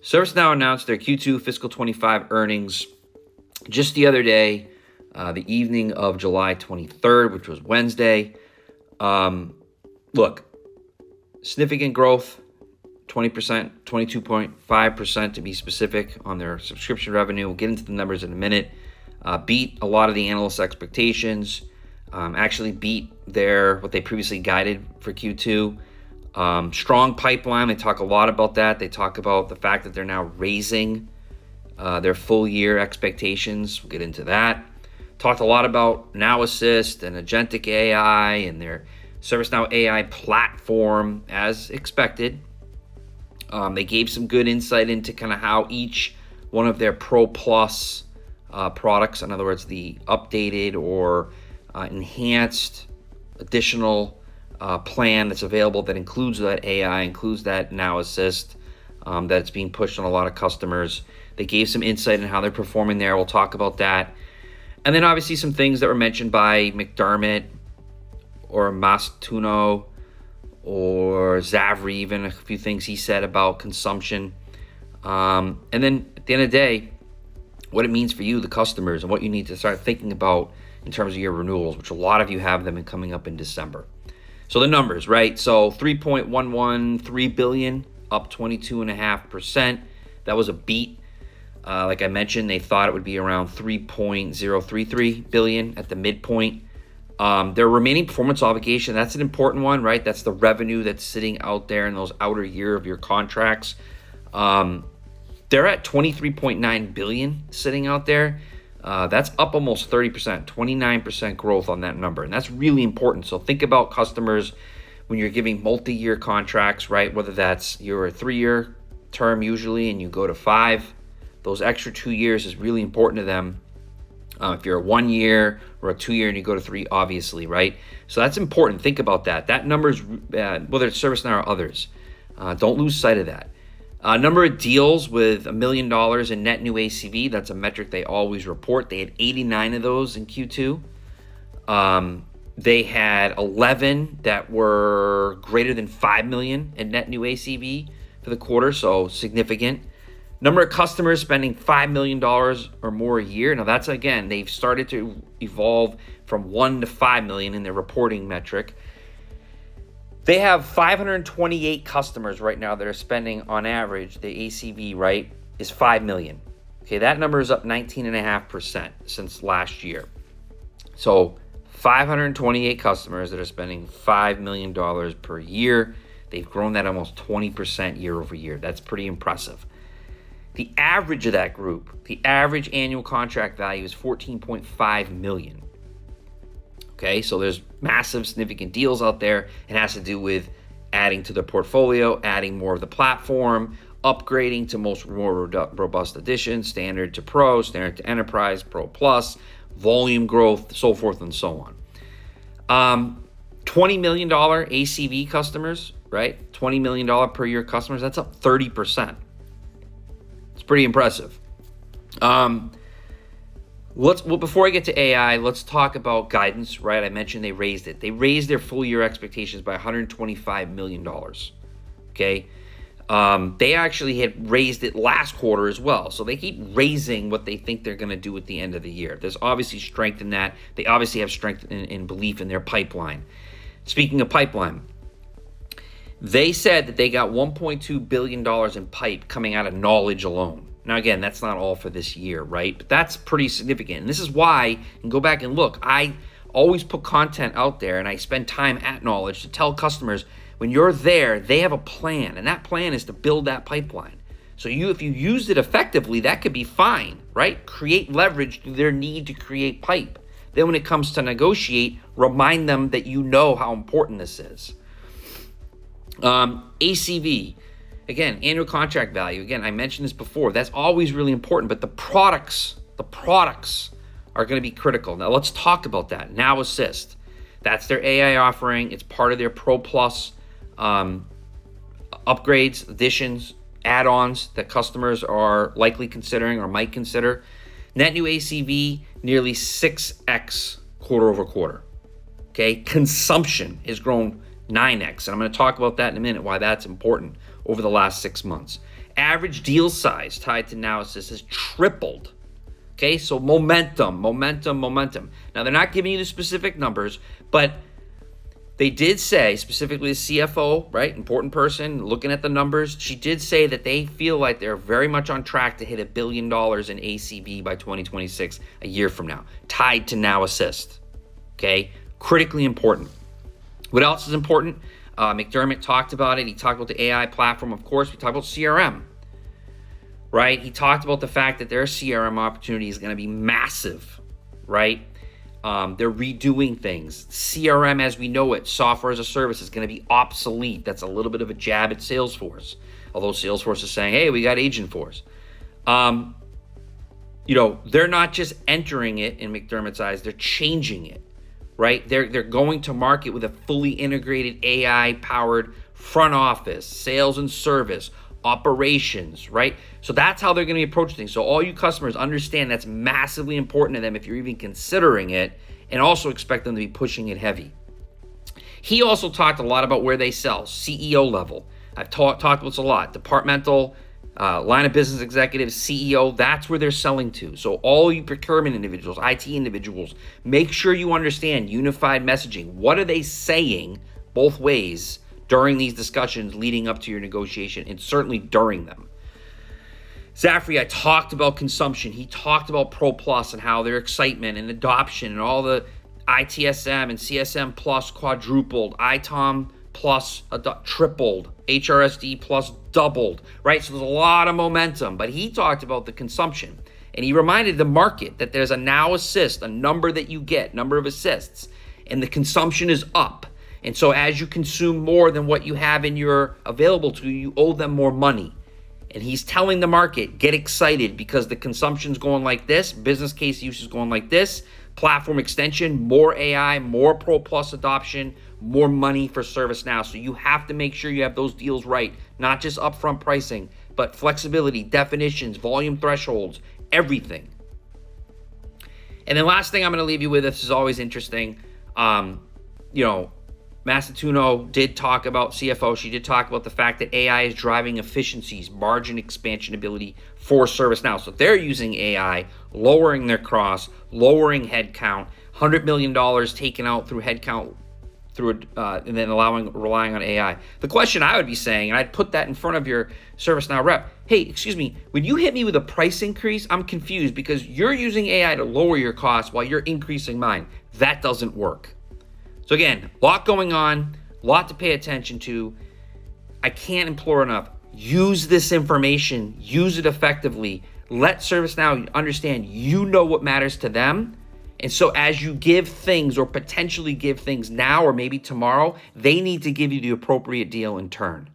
ServiceNow announced their Q2 fiscal 25 earnings just the other day, the evening of July 23rd, which was Wednesday. Look, significant growth, 20%, 22.5% to be specific on their subscription revenue. We'll get into the numbers in a minute. Beat a lot of the analysts' expectations. Actually beat what they previously guided for Q2. Strong pipeline. They talk a lot about that. They talk about the fact that they're now raising their full year expectations. We'll get into that. Talked a lot about Now Assist and agentic AI and their ServiceNow AI platform as expected. They gave some good insight into kind of how each one of their Pro Plus products, in other words, the updated or enhanced additional plan that's available that includes that AI, includes that Now Assist, that's being pushed on a lot of customers. They gave some insight in how they're performing there. We'll talk about that. And then obviously some things that were mentioned by McDermott or Mastuno or Zavri, even a few things he said about consumption. And then at the end of the day, what it means for you, the customers, and what you need to start thinking about in terms of your renewals, which a lot of you have them coming up in December. So the numbers, right? So $3.113 billion, up 22.5%. That was a beat. Like I mentioned, they thought it would be around $3.033 billion at the midpoint. Their remaining performance obligation, that's an important one, right? That's the revenue that's sitting out there in those outer year of your contracts. They're at $23.9 billion sitting out there. That's up almost 30%, 29% growth on that number. And that's really important. So think about customers when you're giving multi-year contracts, right? Whether that's you're a 3-year term usually and you go to 5, those extra 2 years is really important to them. If you're a 1 year or a 2 year and you go to 3, obviously, right? So that's important. Think about that. That number's, whether it's ServiceNow or others, don't lose sight of that. Number of deals with $1 million in net new ACV, that's a metric they always report. They had 89 of those in Q2. They had 11 that were greater than $5 million in net new ACV for the quarter, so significant. Number of customers spending $5 million or more a year. Now that's, again, they've started to evolve from 1 to 5 million in their reporting metric. They have 528 customers right now that are spending on average, the ACV, right, is 5 million. Okay, that number is up 19.5% since last year. So 528 customers that are spending $5 million per year. They've grown that almost 20% year over year. That's pretty impressive. The average of that group, the average annual contract value is 14.5 million. Okay, so there's massive, significant deals out there. It has to do with adding to the portfolio, adding more of the platform, upgrading to more robust editions, standard to pro, standard to enterprise, pro plus, volume growth, so forth and so on. $20 million ACV customers, right? $20 million per year customers, that's up 30%. It's pretty impressive. Before I get to AI, let's talk about guidance, right? I mentioned they raised it. They raised their full year expectations by $125 million, okay? They actually had raised it last quarter as well. So they keep raising what they think they're going to do at the end of the year. There's obviously strength in that. They obviously have strength in belief in their pipeline. Speaking of pipeline, they said that they got $1.2 billion in pipe coming out of knowledge alone. Now, again, that's not all for this year, right? But that's pretty significant. And this is why, and go back and look, I always put content out there and I spend time at knowledge to tell customers, when you're there, they have a plan. And that plan is to build that pipeline. So if you used it effectively, that could be fine, right? Create leverage through their need to create pipe. Then when it comes to negotiate, remind them that you know how important this is. ACV, again, annual contract value. Again, I mentioned this before. That's always really important, but the products are going to be critical. Now let's talk about that. Now Assist. That's their AI offering. It's part of their Pro Plus upgrades, additions, add-ons that customers are likely considering or might consider. Net new ACV, nearly 6x quarter over quarter. Okay, consumption has grown 9x, and I'm going to talk about that in a minute, why that's important over the last 6 months. Average deal size tied to Now Assist has tripled. Okay, so momentum. Now, they're not giving you the specific numbers, but they did say, specifically the CFO, right, important person, looking at the numbers, she did say that they feel like they're very much on track to hit $1 billion in ACV by 2026, a year from now, tied to Now Assist. Okay, critically important. What else is important? McDermott talked about it. He talked about the AI platform, of course. We talked about CRM, right? He talked about the fact that their CRM opportunity is going to be massive, right? They're redoing things. CRM as we know it, software as a service, is going to be obsolete. That's a little bit of a jab at Salesforce. Although Salesforce is saying, hey, we got Agentforce. They're not just entering it in McDermott's eyes, they're changing it, right? They're going to market with a fully integrated AI-powered front office, sales and service, operations, right? So that's how they're going to approach things. So all you customers understand that's massively important to them if you're even considering it, and also expect them to be pushing it heavy. He also talked a lot about where they sell, CEO level. I've talked about this a lot. Departmental, line of business executives, CEO, that's where they're selling to. So all you procurement individuals, IT individuals, make sure you understand unified messaging. What are they saying both ways during these discussions leading up to your negotiation, and certainly during them? Zafri, I talked about consumption. He talked about Pro Plus and how their excitement and adoption and all the ITSM and CSM Plus quadrupled, ITOM Plus tripled, HRSD Plus doubled, right? So there's a lot of momentum, but he talked about the consumption, and he reminded the market that there's a Now Assist, a number that you get, number of assists, and the consumption is up. And so as you consume more than what you have in your available to you, you owe them more money. And he's telling the market, get excited because the consumption's going like this, business case use is going like this, platform extension, more AI, more Pro Plus adoption, more money for ServiceNow. So you have to make sure you have those deals right, not just upfront pricing, but flexibility, definitions, volume thresholds, everything. And then last thing I'm going to leave you with, this is always interesting, Massatuno did talk about CFO. She did talk about the fact that AI is driving efficiencies, margin expansion ability for ServiceNow. So they're using AI, lowering their costs, lowering headcount, $100 million taken out through headcount, and then relying on AI. The question I would be saying, and I'd put that in front of your ServiceNow rep, hey, excuse me, when you hit me with a price increase, I'm confused because you're using AI to lower your costs while you're increasing mine. That doesn't work. So again, a lot going on, a lot to pay attention to. I can't implore enough. Use this information, use it effectively. Let ServiceNow understand you know what matters to them. And so as you give things or potentially give things now or maybe tomorrow, they need to give you the appropriate deal in turn.